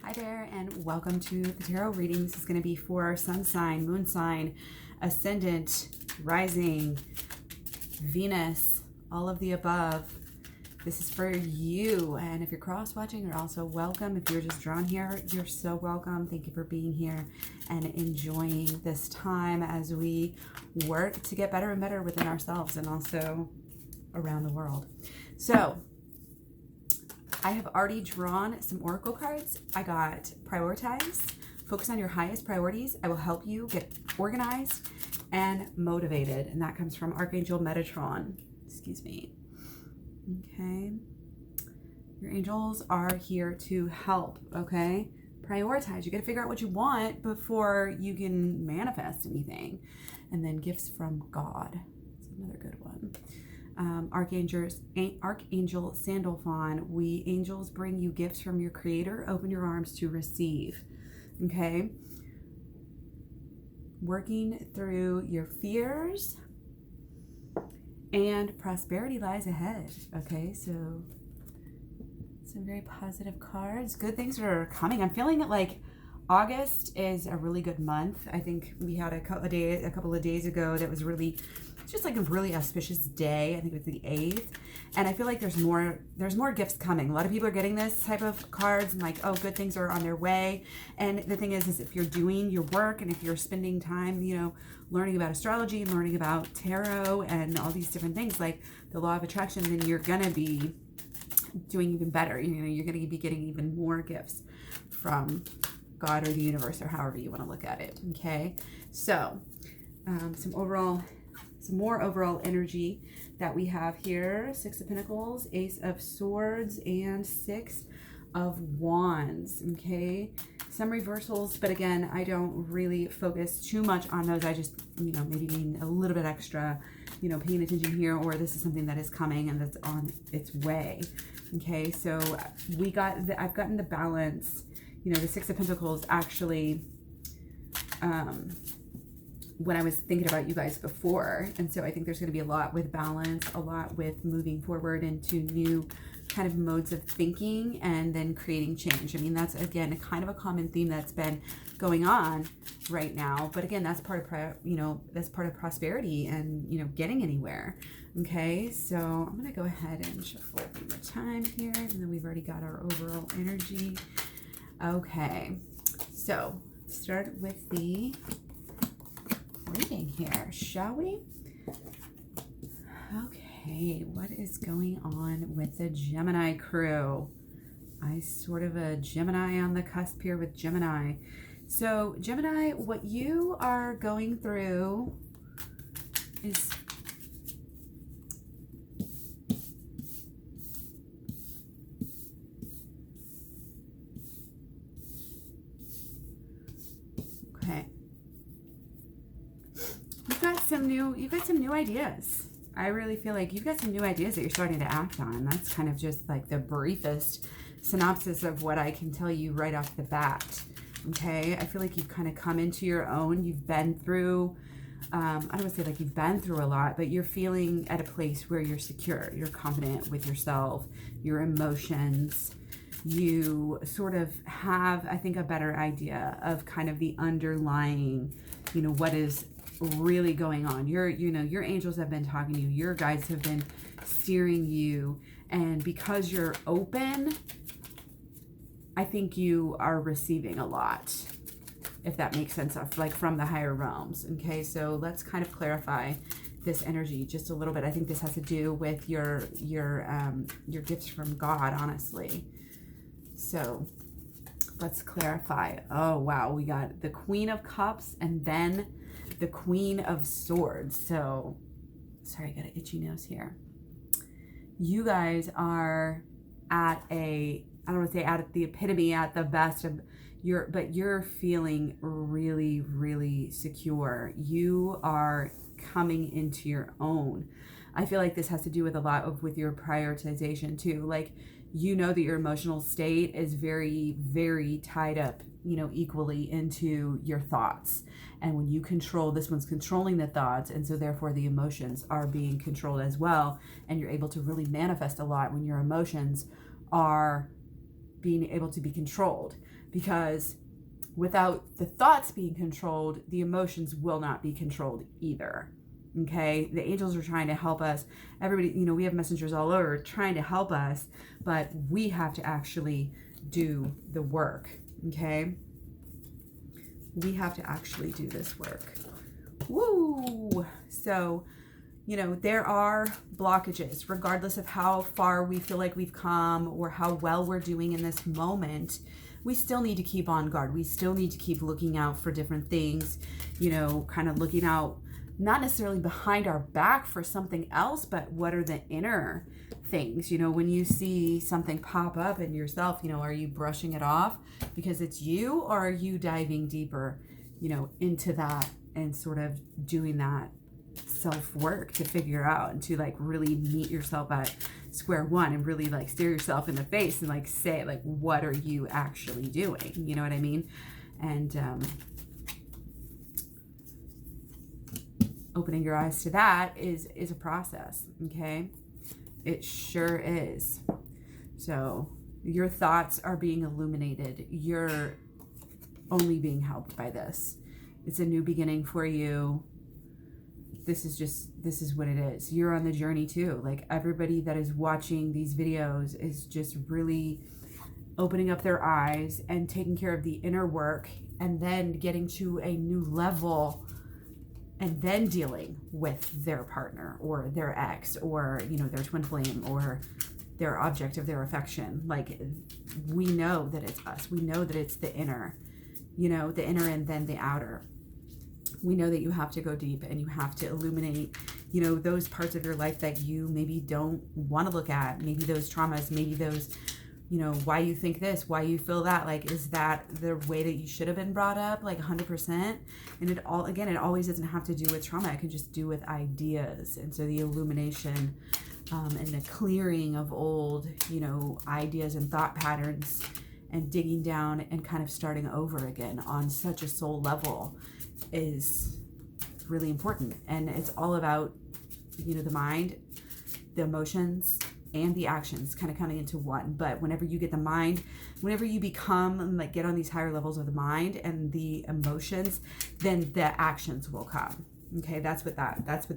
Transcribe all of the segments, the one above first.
Hi there, and welcome to the tarot reading. This is going to be for sun sign, moon sign, ascendant, rising, Venus, all of the above. This is for you, and if you're cross-watching, you're also welcome. If you're just drawn here, you're so welcome. Thank you for being here and enjoying this time as we work to get better and better within ourselves and also around the world. So, I have already drawn some oracle cards. I got prioritize, focus on your highest priorities. I will help you get organized and motivated. And that comes from Archangel Metatron. Excuse me. Okay. Your angels are here to help, okay? Prioritize. You got to figure out what you want before you can manifest anything. And then gifts from God. That's another good one. Archangel Sandalphon, we angels bring you gifts from your creator. Open your arms to receive. Okay. Working through your fears and prosperity lies ahead. Okay. So some very positive cards. Good things are coming. I'm feeling it like August is a really good month. I think we had a couple of days ago that was really just like a really auspicious day. I think it was the 8th. And I feel like there's more gifts coming. A lot of people are getting this type of cards and like, oh, good things are on their way. And the thing is if you're doing your work and if you're spending time, learning about astrology, learning about tarot and all these different things like the law of attraction, then you're going to be doing even better. You're going to be getting even more gifts from God or the universe or however you want to look at it. Okay. So, some more overall energy that we have here. 6 of Pentacles, Ace of Swords, and 6 of Wands. Okay. Some reversals, but again, I don't really focus too much on those. I just, maybe being a little bit extra, paying attention here, or this is something that is coming and that's on its way. Okay. So I've gotten the balance. The 6 of Pentacles actually, when I was thinking about you guys before. And so I think there's going to be a lot with balance, a lot with moving forward into new kind of modes of thinking and then creating change. I mean, that's, again, a kind of a common theme that's been going on right now. But again, that's part of prosperity and, getting anywhere. Okay, so I'm going to go ahead and shuffle one more time here. And then we've already got our overall energy. Okay, so let's start with the reading here, shall we? Okay, what is going on with the Gemini crew? I sort of a Gemini on the cusp here with Gemini. So Gemini, what you are going through is okay. You've got some new ideas. I really feel like you've got some new ideas that you're starting to act on. That's kind of just like the briefest synopsis of what I can tell you right off the bat. Okay, I feel like you've kind of come into your own. You've been through, I don't want to say like you've been through a lot, but you're feeling at a place where you're secure, you're confident with yourself, your emotions. You sort of have, I think, a better idea of kind of the underlying, what is really going on. Your angels have been talking to you. Your guides have been steering you. And because you're open, I think you are receiving a lot, if that makes sense, like from the higher realms. Okay, so let's kind of clarify this energy just a little bit. I think this has to do with your gifts from God, honestly. So let's clarify. Oh, wow. We got the Queen of Cups and then the Queen of Swords. So, sorry, I got an itchy nose here. You guys are at I don't want to say at the epitome, at the best of but you're feeling really, really secure. You are coming into your own. I feel like this has to do with a lot with your prioritization too. Like, that your emotional state is very, very tied up, equally into your thoughts. And when you control, this one's controlling the thoughts. And so therefore the emotions are being controlled as well. And you're able to really manifest a lot when your emotions are being able to be controlled, because without the thoughts being controlled, the emotions will not be controlled either. Okay, the angels are trying to help us. Everybody, we have messengers all over trying to help us, but we have to actually do the work. Okay, we have to actually do this work. Woo! So, there are blockages, regardless of how far we feel like we've come or how well we're doing in this moment. We still need to keep on guard. We still need to keep looking out for different things, kind of looking out, not necessarily behind our back for something else, but what are the inner things? When you see something pop up in yourself, are you brushing it off because it's you, or are you diving deeper, into that and sort of doing that self-work to figure out and to like really meet yourself at square one and really like stare yourself in the face and like say like, what are you actually doing? You know what I mean? And opening your eyes to that is a process. Okay, it sure is. So your thoughts are being illuminated. You're only being helped by this. It's a new beginning for you. This is what it is. You're on the journey too. Like, everybody that is watching these videos is just really opening up their eyes and taking care of the inner work, and then getting to a new level, and then dealing with their partner or their ex or, their twin flame or their object of their affection. Like, we know that it's us. We know that it's the inner, the inner and then the outer. We know that you have to go deep and you have to illuminate, those parts of your life that you maybe don't want to look at. Maybe those traumas, maybe those, why you think this, why you feel that. Like, is that the way that you should have been brought up? Like 100%. And it always doesn't have to do with trauma. It can just do with ideas. And so the illumination and the clearing of old, ideas and thought patterns, and digging down and kind of starting over again on such a soul level is really important. And it's all about, the mind, the emotions, and the actions kind of coming into one. But whenever you get the mind, whenever you become and like get on these higher levels of the mind and the emotions, then the actions will come. Okay, that's what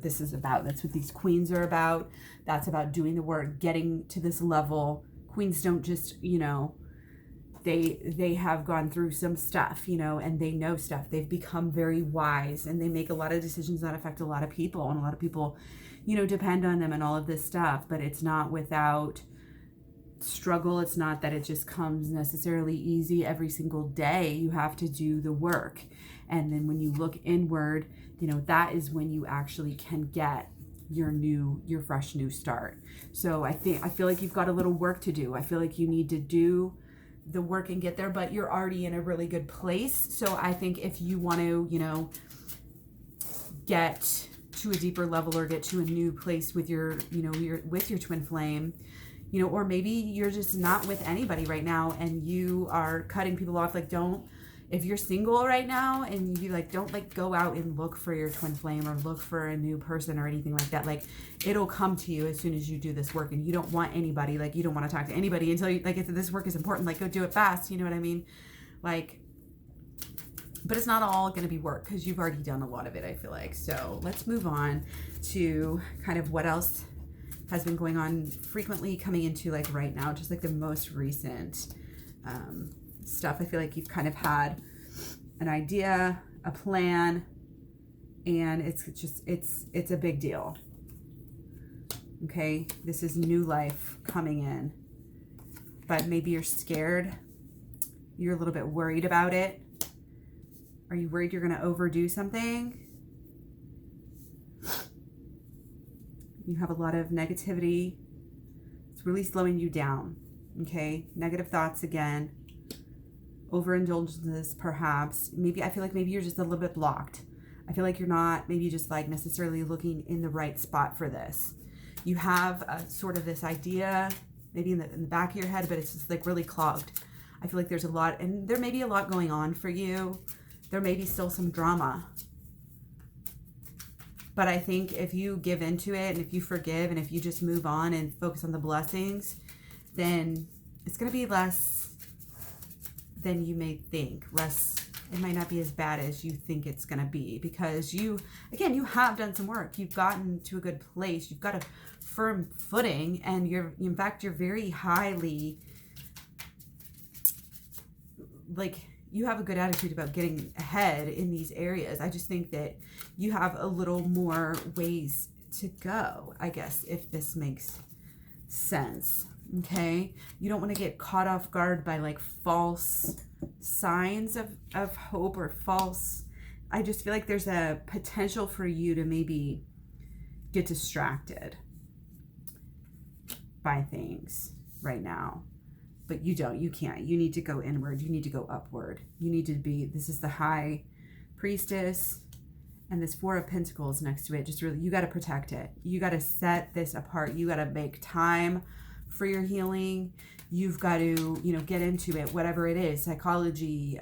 this is about. That's what these queens are about. That's about doing the work, getting to this level. Queens don't just, they have gone through some stuff, and they know stuff. They've become very wise, and they make a lot of decisions that affect a lot of people, and a lot of people, depend on them and all of this stuff. But it's not without struggle. It's not that it just comes necessarily easy every single day. You have to do the work. And then when you look inward, that is when you actually can get your fresh new start. So I feel like you've got a little work to do. I feel like you need to do the work and get there, but you're already in a really good place. So I think if you want to, get to a deeper level or get to a new place with your twin flame, or maybe you're just not with anybody right now and you are cutting people off. Like, if you're single right now and you don't go out and look for your twin flame or look for a new person or anything like that. Like, it'll come to you as soon as you do this work. And you don't want anybody, you don't want to talk to anybody until you, if this work is important, go do it fast. You know what I mean? But it's not all going to be work because you've already done a lot of it, I feel like. So let's move on to kind of what else has been going on frequently coming into right now, just the most recent stuff. I feel like you've kind of had an idea, a plan, and it's a big deal. Okay, this is new life coming in, but maybe you're scared. You're a little bit worried about it. Are you worried you're going to overdo something? You have a lot of negativity. It's really slowing you down. Okay, negative thoughts again. Overindulgence, perhaps. I feel like maybe you're just a little bit blocked. I feel like you're not maybe just necessarily looking in the right spot for this. You have sort of this idea, maybe in the back of your head, but it's just really clogged. I feel like there's a lot, and there may be a lot going on for you. There may be still some drama. But I think if you give into it and if you forgive and if you just move on and focus on the blessings, then it's going to be less than you may think. It might not be as bad as you think it's going to be, because you have done some work. You've gotten to a good place. You've got a firm footing, and you're very highly, like, you have a good attitude about getting ahead in these areas. I just think that you have a little more ways to go, I guess, if this makes sense. Okay, you don't want to get caught off guard by like false signs of hope or false. I just feel like there's a potential for you to maybe get distracted by things right now, but you can't. You need to go inward. You need to go upward. You need to be, this is the High Priestess and this Four of Pentacles next to it. Just really, you got to protect it. You got to set this apart. You got to make time for your healing. You've got to, get into it, whatever it is, psychology,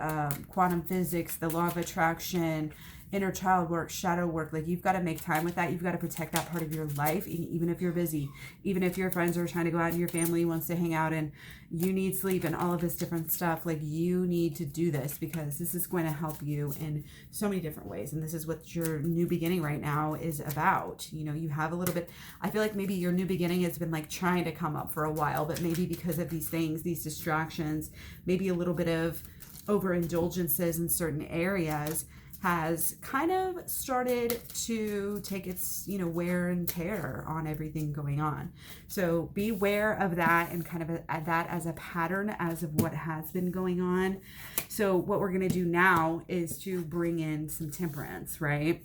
quantum physics, the law of attraction, inner child work, shadow work. Like, you've got to make time with that. You've got to protect that part of your life, even if you're busy, even if your friends are trying to go out and your family wants to hang out and you need sleep and all of this different stuff. Like, you need to do this, because this is going to help you in so many different ways. And this is what your new beginning right now is about. You have a little bit, I feel like maybe your new beginning has been like trying to come up for a while, but maybe because of these things, these distractions, maybe a little bit of overindulgences in certain areas, has kind of started to take its, wear and tear on everything going on. So beware of that, and kind of that as a pattern as of what has been going on. So what we're going to do now is to bring in some temperance, right?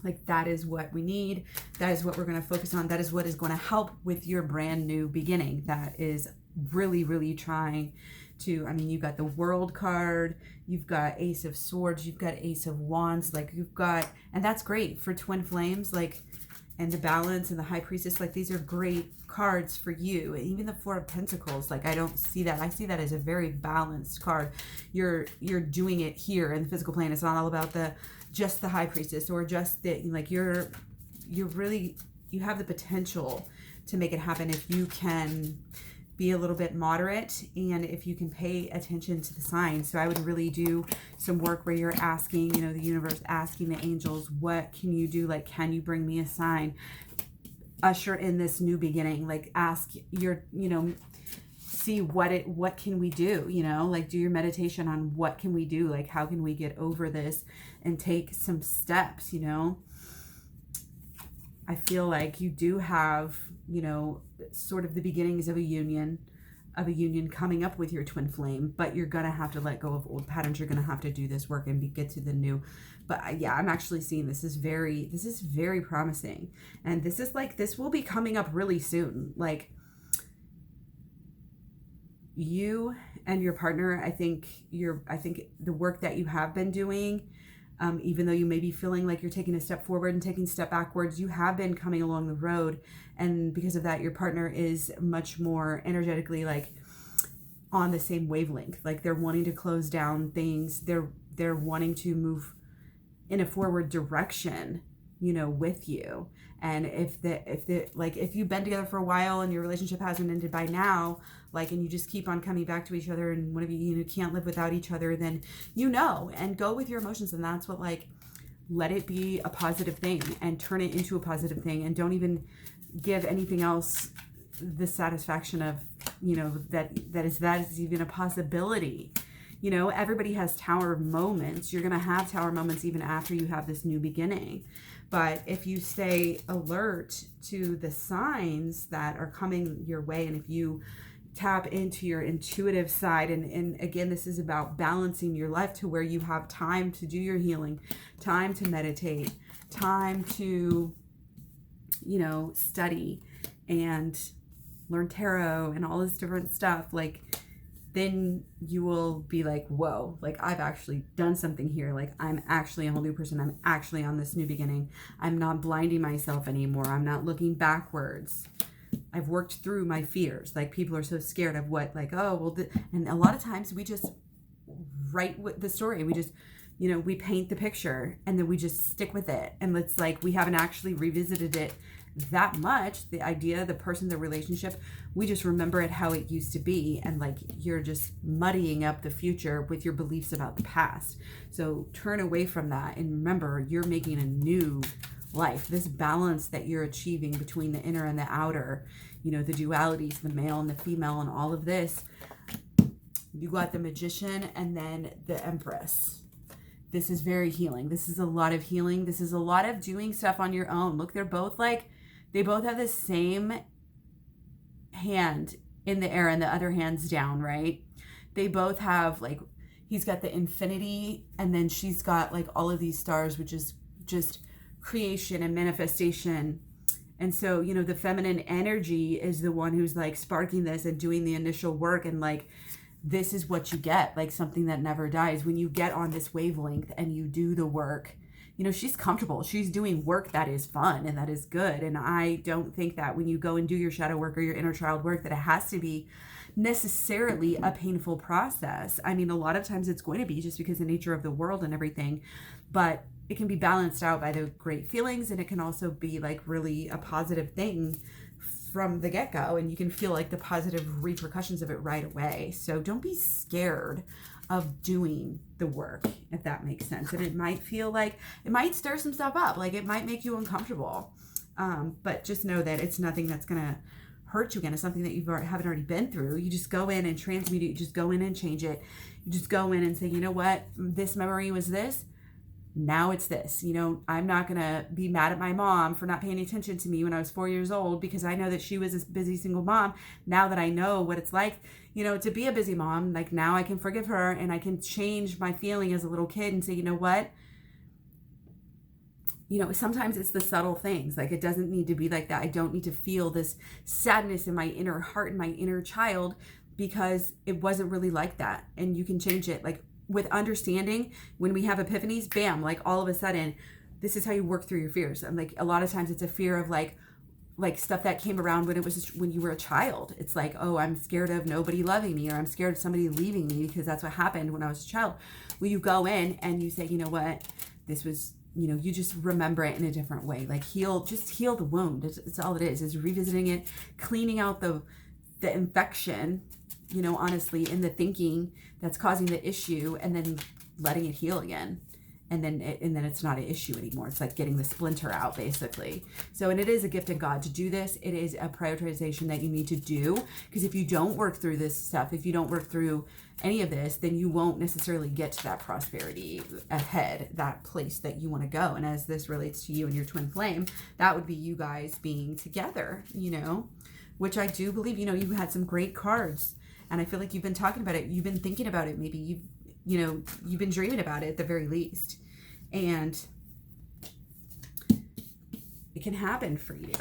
Like, that is what we need. That is what we're going to focus on. That is what is going to help with your brand new beginning. That is really, really trying to, you've got the World card, you've got Ace of Swords, you've got Ace of Wands, like you've got, and that's great for twin flames, like, and the Balance and the High Priestess, like these are great cards for you. And even the Four of Pentacles, like I don't see that. I see that as a very balanced card. You're doing it here in the physical plane. It's not all about just the High Priestess, or just the, like you have the potential to make it happen if you can be a little bit moderate, and if you can pay attention to the signs. So I would really do some work where you're asking, the universe, asking the angels, what can you do? Like, can you bring me a sign? Usher in this new beginning. Like, ask your, see what can we do? Like, do your meditation on what can we do? Like, how can we get over this and take some steps? I feel like you do have, sort of the beginnings of a union coming up with your twin flame, but you're going to have to let go of old patterns. You're going to have to do this work and get to the new. But yeah, I'm actually seeing this is very promising. And this will be coming up really soon. Like, you and your partner, I think the work that you have been doing, even though you may be feeling like you're taking a step forward and taking a step backwards, you have been coming along the road. And because of that, your partner is much more energetically like on the same wavelength. Like, they're wanting to close down things. They're wanting to move in a forward direction, with you. And if you've been together for a while and your relationship hasn't ended by now, like, and you just keep on coming back to each other, and one of you, can't live without each other, then, and go with your emotions. And that's what, like, let it be a positive thing and turn it into a positive thing. And don't even give anything else the satisfaction of, that is even a possibility. Everybody has tower moments. You're going to have tower moments even after you have this new beginning. But if you stay alert to the signs that are coming your way, and if you tap into your intuitive side, and again, this is about balancing your life to where you have time to do your healing, time to meditate, time to, study and learn tarot and all this different stuff, like, then you will be like, whoa, like, I've actually done something here. Like, I'm actually a whole new person. I'm actually on this new beginning. I'm not blinding myself anymore. I'm not looking backwards. I've worked through my fears. Like, people are so scared of what, like, oh, well, and a lot of times we just write the story. We just, we paint the picture, and then we just stick with it. And it's like, we haven't actually revisited it that much. The idea, the person, the relationship, we just remember it how it used to be. And like, you're just muddying up the future with your beliefs about the past. So turn away from that and remember, you're making a new life. This balance that you're achieving between the inner and the outer, you know, the dualities, the male and the female, and all of this. You got the Magician and then the Empress. This is very healing. This is a lot of healing. This is a lot of doing stuff on your own. Look, they're both like, they both have the same hand in the air and the other hand's down, right? They both have like, he's got the infinity and then she's got like all of these stars, which is just creation and manifestation. And so, you know, the feminine energy is the one who's like sparking this and doing the initial work, and like, this is what you get, like something that never dies. When you get on this wavelength and you do the work, you know, she's comfortable. She's doing work that is fun and that is good. And I don't think that when you go and do your shadow work or your inner child work, that it has to be necessarily a painful process. I mean, a lot of times it's going to be, just because the nature of the world and everything, but it can be balanced out by the great feelings, and it can also be like really a positive thing from the get-go, and you can feel like the positive repercussions of it right away. So don't be scared of doing the work, if that makes sense. And it might feel like, it might stir some stuff up, like it might make you uncomfortable, but just know that it's nothing that's gonna hurt you again. It's something that you haven't already been through. You just go in and transmute it. You just go in and change it. You just go in and say, you know what, this memory was this, now it's this. You know, I'm not going to be mad at my mom for not paying attention to me when I was 4 years old, because I know that she was a busy single mom. Now that I know what it's like, you know, to be a busy mom, like now I can forgive her and I can change my feeling as a little kid and say, you know what, you know, sometimes it's the subtle things. Like, it doesn't need to be like that. I don't need to feel this sadness in my inner heart and my inner child, because it wasn't really like that. And you can change it. Like, with understanding, when we have epiphanies, bam, like all of a sudden, this is how you work through your fears. And like, a lot of times it's a fear of like stuff that came around when it was just when you were a child. It's like, oh, I'm scared of nobody loving me, or I'm scared of somebody leaving me, because that's what happened when I was a child. Well, you go in and you say, you know what, this was, you know, you just remember it in a different way. Like, just heal the wound. It's all it is revisiting it, cleaning out the infection, you know, honestly, in the thinking that's causing the issue, and then letting it heal again. And then it's not an issue anymore. It's like getting the splinter out, basically. So, and it is a gift of God to do this. It is a prioritization that you need to do, because if you don't work through this stuff, if you don't work through any of this, then you won't necessarily get to that prosperity ahead, that place that you want to go. And as this relates to you and your twin flame, that would be you guys being together, you know, which I do believe, you know, you had some great cards. And I feel like you've been talking about it. You've been thinking about it. Maybe you've been dreaming about it at the very least. And it can happen for you,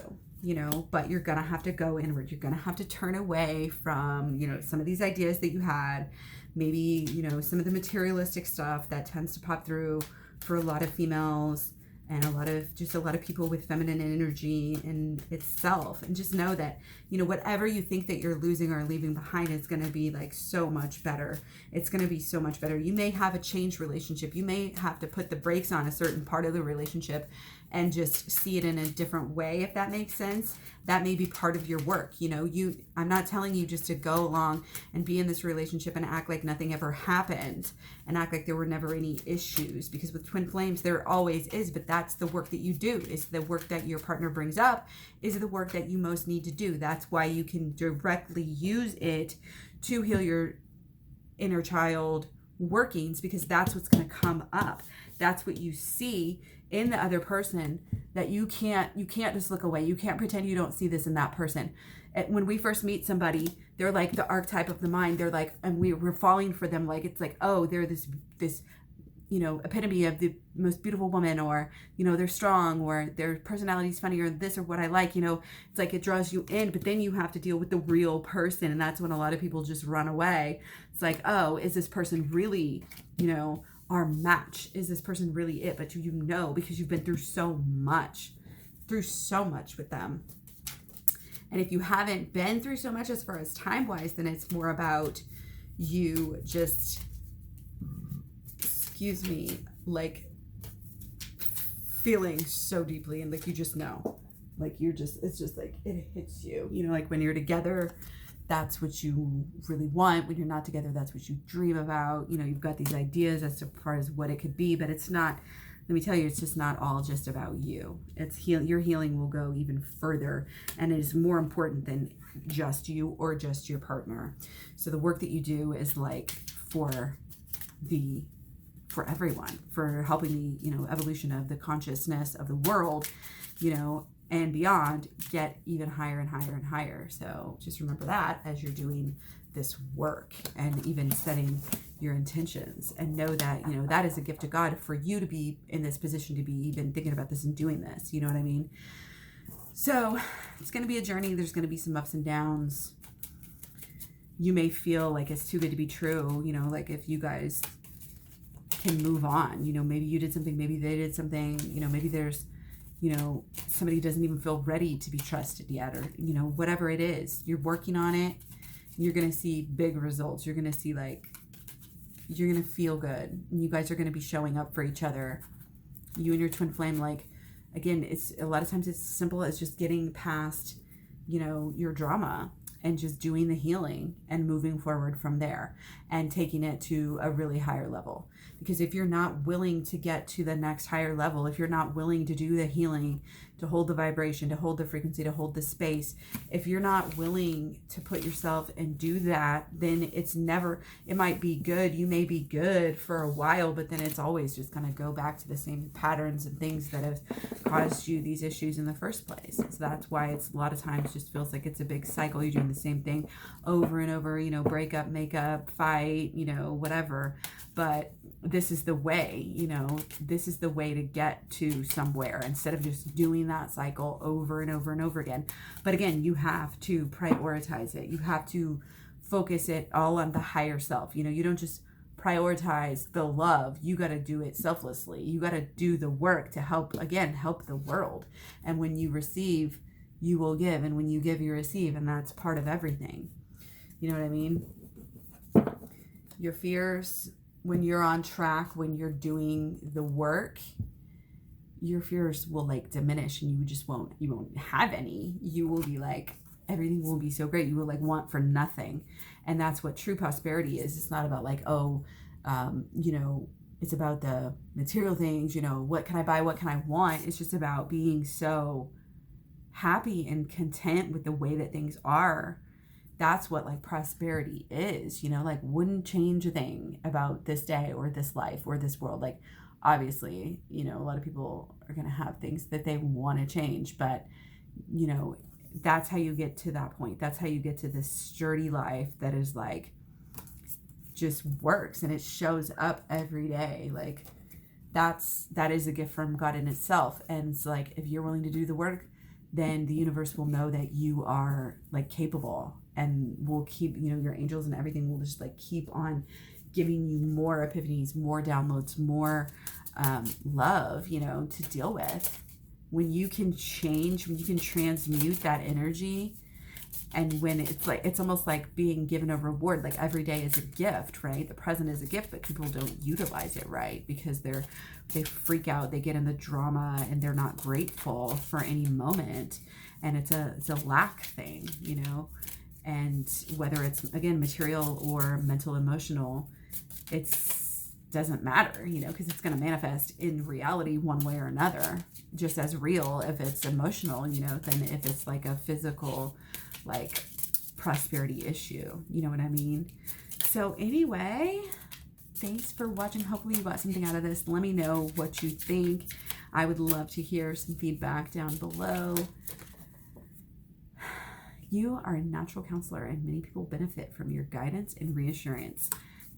you know, but you're going to have to go inward. You're going to have to turn away from, you know, some of these ideas that you had. Maybe, you know, some of the materialistic stuff that tends to pop through for a lot of females, and a lot of people with feminine energy in itself. And just know that, you know, whatever you think that you're losing or leaving behind is going to be like so much better. It's going to be so much better. You may have a changed relationship. You may have to put the brakes on a certain part of the relationship and just see it in a different way, if that makes sense. That may be part of your work. You know, I'm not telling you just to go along and be in this relationship and act like nothing ever happened and act like there were never any issues, because with twin flames, there always is. But that's the work that you do. Is the work that your partner brings up is the work that you most need to do. That's why you can directly use it to heal your inner child workings, because that's what's going to come up. That's what you see in the other person, that you can't just look away. You can't pretend you don't see this in that person. When we first meet somebody, they're like the archetype of the mind. They're like, and we're falling for them. Like, it's like, oh, they're this, you know, epitome of the most beautiful woman, or, you know, they're strong, or their personality's funny, or this, or what I like, you know, it's like it draws you in, but then you have to deal with the real person. And that's when a lot of people just run away. It's like, oh, is this person really, you know, our match? Is this person really it? But you know, because you've been through so much with them. And if you haven't been through so much as far as time-wise, then it's more about you just, like feeling so deeply, and like you just know, Like it's just like it hits you. You know, like when you're together, that's what you really want. When you're not together, that's what you dream about. You know, you've got these ideas as far as what it could be, but it's not, let me tell you, it's just not all just about you. Your healing will go even further, and it is more important than just you or just your partner. So the work that you do is like for everyone, for helping the, you know, evolution of the consciousness of the world, you know, and beyond, get even higher and higher and higher. So just remember that as you're doing this work, and even setting your intentions, and know that, you know, that is a gift of God for you to be in this position, to be even thinking about this and doing this. You know what I mean? So it's going to be a journey. There's going to be some ups and downs. You may feel like it's too good to be true. You know, like if you guys can move on, you know, maybe you did something, maybe they did something, you know, maybe there's, you know, somebody doesn't even feel ready to be trusted yet, or, you know, whatever it is, you're working on it. You're going to see big results. You're going to see, like, you're going to feel good. And you guys are going to be showing up for each other. You and your twin flame, like, again, it's a lot of times it's simple as just getting past, you know, your drama, and just doing the healing and moving forward from there, and taking it to a really higher level. Because if you're not willing to get to the next higher level, if you're not willing to do the healing, to hold the vibration, to hold the frequency, to hold the space, if you're not willing to put yourself and do that, then it might be good. You may be good for a while, but then it's always just going to go back to the same patterns and things that have caused you these issues in the first place. So that's why it's a lot of times just feels like it's a big cycle. You're doing the same thing over and over, you know, break up, make up, fight, you know, whatever. But this is the way, you know, this is the way to get to somewhere, instead of just doing that cycle over and over and over again. But again, you have to prioritize it. You have to focus it all on the higher self. You know, you don't just prioritize the love. You got to do it selflessly. You got to do the work to help the world. And when you receive, you will give. And when you give, you receive. And that's part of everything. You know what I mean? Your fears, when you're on track, when you're doing the work, your fears will like diminish, and you won't have any. You will be like, everything will be so great. You will like want for nothing. And that's what true prosperity is. It's not about like, you know, it's about the material things, you know, what can I buy? What can I want? It's just about being so happy and content with the way that things are. That's what like prosperity is, you know, like wouldn't change a thing about this day or this life or this world. Like, obviously, you know, a lot of people are going to have things that they want to change, but, you know, that's how you get to that point. That's how you get to this sturdy life that is like, just works, and it shows up every day. Like that is a gift from God in itself. And it's like, if you're willing to do the work, then the universe will know that you are like capable, and will keep, you know, your angels and everything will just like keep on giving you more epiphanies, more downloads, more love, you know, to deal with. When you can change, when you can transmute that energy, and when it's like, it's almost like being given a reward. Like every day is a gift, right? The present is a gift, but people don't utilize it right, because they freak out, they get in the drama, and they're not grateful for any moment. And it's a lack thing, you know. And whether it's, again, material or mental, emotional, doesn't matter, you know, because it's going to manifest in reality one way or another, just as real if it's emotional, you know, than if it's like a physical, like, prosperity issue. You know what I mean? So anyway, thanks for watching. Hopefully you got something out of this. Let me know what you think. I would love to hear some feedback down below. You are a natural counselor, and many people benefit from your guidance and reassurance.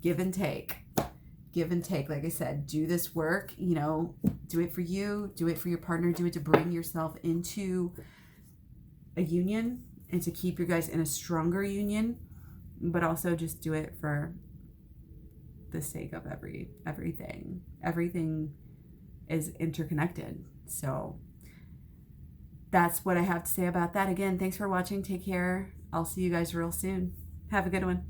Give and take. Give and take. Like I said, do this work, you know, do it for you, do it for your partner, do it to bring yourself into a union and to keep you guys in a stronger union, but also just do it for the sake of everything. Everything is interconnected. So that's what I have to say about that. Again, thanks for watching. Take care. I'll see you guys real soon. Have a good one.